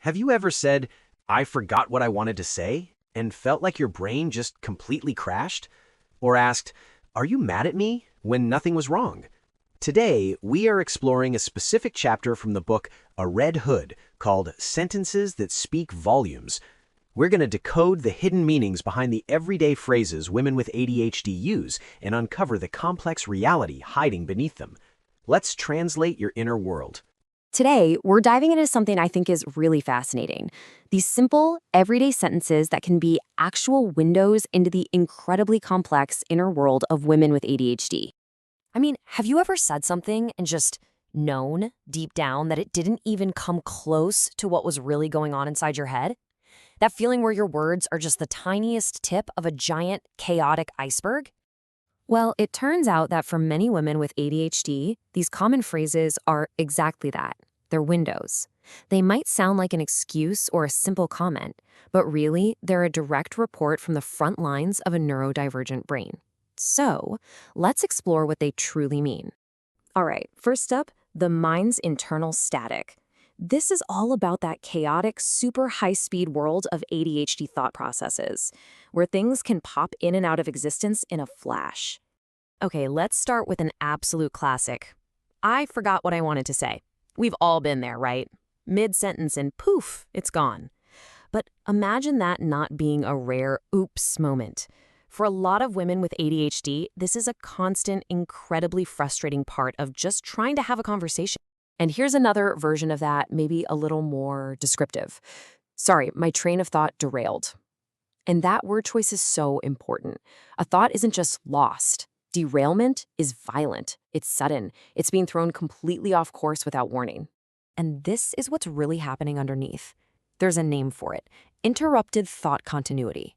Have you ever said, "I forgot what I wanted to say," and felt like your brain just completely crashed? Or asked, "Are you mad at me?" when nothing was wrong? Today, we are exploring a specific chapter from the book A Red Hood called Sentences That Speak Volumes. We're going to decode the hidden meanings behind the everyday phrases women with ADHD use and uncover the complex reality hiding beneath them. Let's translate your inner world. Today, we're diving into something I think is really fascinating. These simple, everyday sentences that can be actual windows into the incredibly complex inner world of women with ADHD. I mean, have you ever said something and just known deep down that it didn't even come close to what was really going on inside your head? That feeling where your words are just the tiniest tip of a giant, chaotic iceberg? Well, it turns out that for many women with ADHD, these common phrases are exactly that. They're windows. They might sound like an excuse or a simple comment, but really, they're a direct report from the front lines of a neurodivergent brain. So, let's explore what they truly mean. All right, first up, the mind's internal static. This is all about that chaotic, super high-speed world of ADHD thought processes, where things can pop in and out of existence in a flash. Okay, let's start with an absolute classic. I forgot what I wanted to say. We've all been there, right? Mid-sentence and poof, it's gone. But imagine that not being a rare oops moment. For a lot of women with ADHD, this is a constant, incredibly frustrating part of just trying to have a conversation. And here's another version of that, maybe a little more descriptive. Sorry, my train of thought derailed. And that word choice is so important. A thought isn't just lost. Derailment is violent. It's sudden. It's being thrown completely off course without warning. And this is what's really happening underneath. There's a name for it: interrupted thought continuity.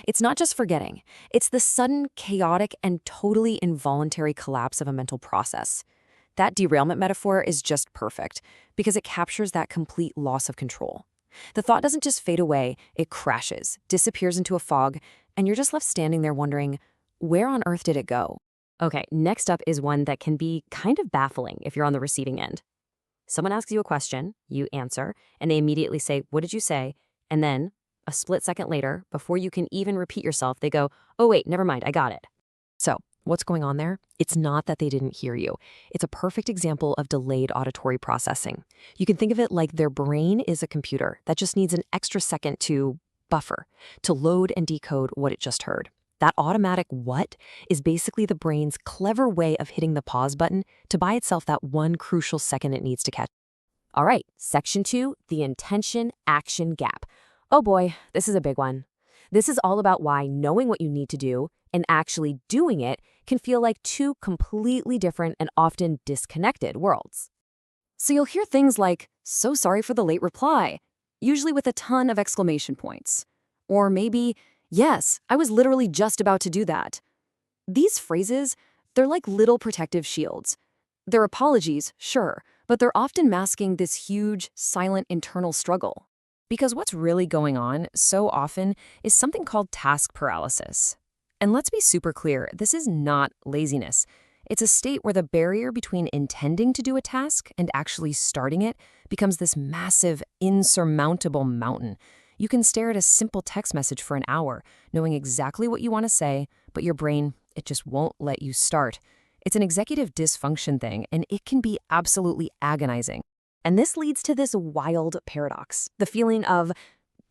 It's not just forgetting. It's the sudden, chaotic, and totally involuntary collapse of a mental process. That derailment metaphor is just perfect because it captures that complete loss of control. The thought doesn't just fade away, it crashes, disappears into a fog, and you're just left standing there wondering, where on earth did it go? Okay, next up is one that can be kind of baffling if you're on the receiving end. Someone asks you a question, you answer, and they immediately say, "What did you say?" And then, a split second later, before you can even repeat yourself, they go, "Oh wait, never mind, I got it." So, what's going on there? It's not that they didn't hear you. It's a perfect example of delayed auditory processing. You can think of it like their brain is a computer that just needs an extra second to buffer, to load and decode what it just heard. That automatic what is basically the brain's clever way of hitting the pause button to buy itself that one crucial second it needs to catch. All right, section 2, the intention-action gap. Oh boy, this is a big one. This is all about why knowing what you need to do and actually doing it can feel like two completely different and often disconnected worlds. So you'll hear things like, "So sorry for the late reply," usually with a ton of exclamation points. Or maybe, "Yes, I was literally just about to do that." These phrases, they're like little protective shields. They're apologies, sure, but they're often masking this huge, silent internal struggle. Because what's really going on so often is something called task paralysis. And let's be super clear, this is not laziness. It's a state where the barrier between intending to do a task and actually starting it becomes this massive, insurmountable mountain. You can stare at a simple text message for an hour, knowing exactly what you want to say, but your brain, it just won't let you start. It's an executive dysfunction thing, and it can be absolutely agonizing. And this leads to this wild paradox, the feeling of,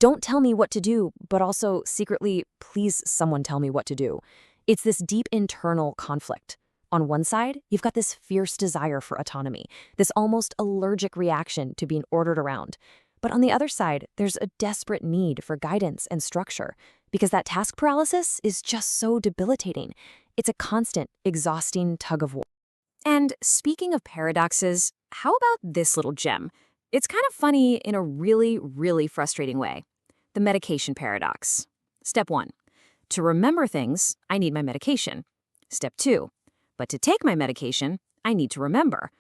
don't tell me what to do, but also secretly, please someone tell me what to do. It's this deep internal conflict. On one side, you've got this fierce desire for autonomy, this almost allergic reaction to being ordered around. But on the other side, there's a desperate need for guidance and structure, because that task paralysis is just so debilitating. It's a constant, exhausting tug of war. And speaking of paradoxes, how about this little gem? It's kind of funny in a really, really frustrating way. The medication paradox. Step 1. To remember things, I need my medication. Step 2. But to take my medication, I need to remember.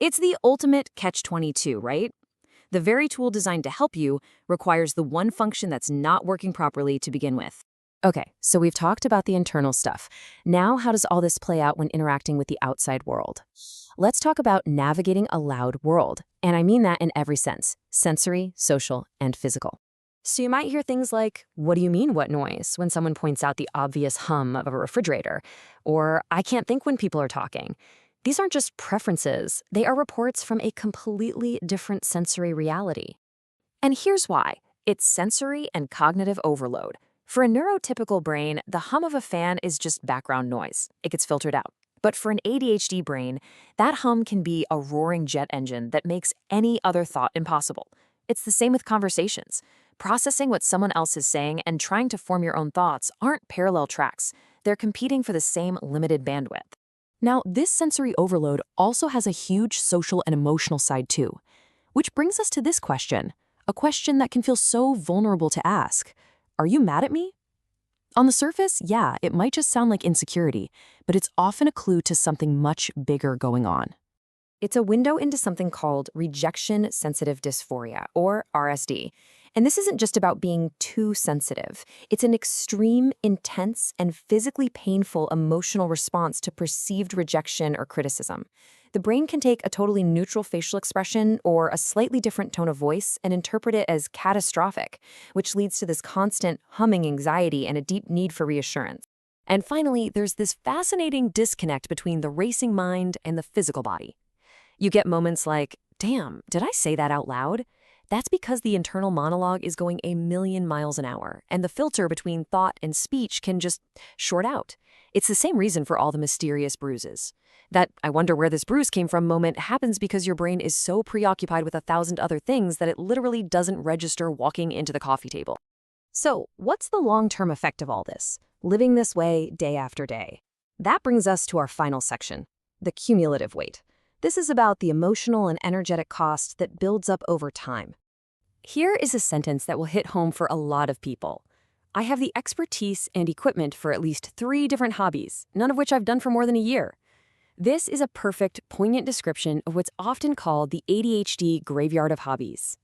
It's the ultimate catch-22, right? The very tool designed to help you requires the one function that's not working properly to begin with. Okay, so we've talked about the internal stuff. Now, how does all this play out when interacting with the outside world? let's talk about navigating a loud world. And I mean that in every sense: sensory, social, and physical. So you might hear things like, "What do you mean, what noise?" when someone points out the obvious hum of a refrigerator, or "I can't think when people are talking." These aren't just preferences, they are reports from a completely different sensory reality. And here's why. It's sensory and cognitive overload. For a neurotypical brain, the hum of a fan is just background noise. It gets filtered out. But for an ADHD brain, that hum can be a roaring jet engine that makes any other thought impossible. It's the same with conversations. Processing what someone else is saying and trying to form your own thoughts aren't parallel tracks. They're competing for the same limited bandwidth. Now, this sensory overload also has a huge social and emotional side too. Which brings us to this question, a question that can feel so vulnerable to ask. Are you mad at me? On the surface, yeah, it might just sound like insecurity, but it's often a clue to something much bigger going on. It's a window into something called Rejection Sensitive Dysphoria, or RSD. And this isn't just about being too sensitive. It's an extreme, intense, and physically painful emotional response to perceived rejection or criticism. The brain can take a totally neutral facial expression or a slightly different tone of voice and interpret it as catastrophic, which leads to this constant humming anxiety and a deep need for reassurance. And finally, there's this fascinating disconnect between the racing mind and the physical body. You get moments like, "Damn, did I say that out loud?" That's because the internal monologue is going a million miles an hour, and the filter between thought and speech can just short out. It's the same reason for all the mysterious bruises. That "I wonder where this bruise came from" moment happens because your brain is so preoccupied with 1,000 other things that it literally doesn't register walking into the coffee table. So, what's the long-term effect of all this? Living this way day after day. That brings us to our final section, the cumulative weight. This is about the emotional and energetic cost that builds up over time. Here is a sentence that will hit home for a lot of people. I have the expertise and equipment for at least 3 different hobbies, none of which I've done for more than a year. This is a perfect, poignant description of what's often called the ADHD graveyard of hobbies.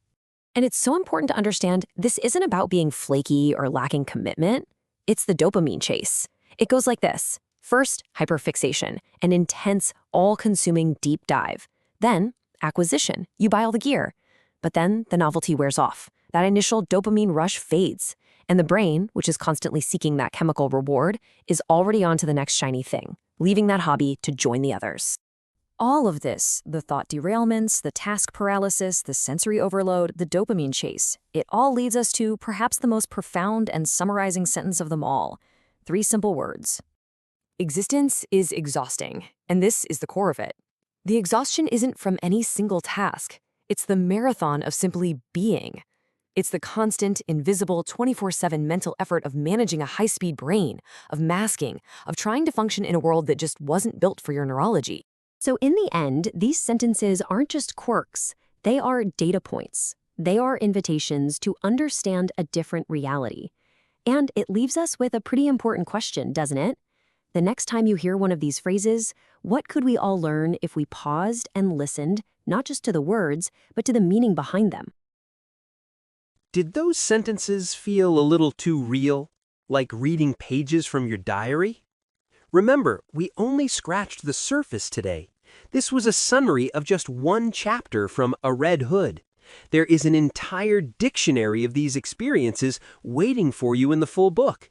And it's so important to understand this isn't about being flaky or lacking commitment. It's the dopamine chase. It goes like this. First, hyperfixation, an intense, all-consuming deep dive. Then, acquisition. You buy all the gear. But then the novelty wears off. That initial dopamine rush fades. And the brain, which is constantly seeking that chemical reward, is already on to the next shiny thing, leaving that hobby to join the others. All of this, the thought derailments, the task paralysis, the sensory overload, the dopamine chase, it all leads us to perhaps the most profound and summarizing sentence of them all. 3 simple words. Existence is exhausting, and this is the core of it. The exhaustion isn't from any single task. It's the marathon of simply being. It's the constant, invisible, 24/7 mental effort of managing a high-speed brain, of masking, of trying to function in a world that just wasn't built for your neurology. So in the end, these sentences aren't just quirks. They are data points. They are invitations to understand a different reality. And it leaves us with a pretty important question, doesn't it? The next time you hear one of these phrases, what could we all learn if we paused and listened, not just to the words, but to the meaning behind them? Did those sentences feel a little too real, like reading pages from your diary? Remember, we only scratched the surface today. This was a summary of just one chapter from A Red Hood. There is an entire dictionary of these experiences waiting for you in the full book.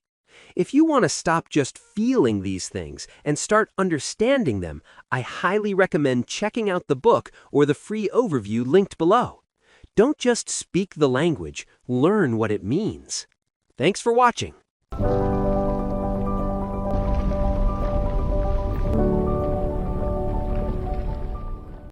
If you want to stop just feeling these things and start understanding them, I highly recommend checking out the book or the free overview linked below. Don't just speak the language, learn what it means. Thanks for watching.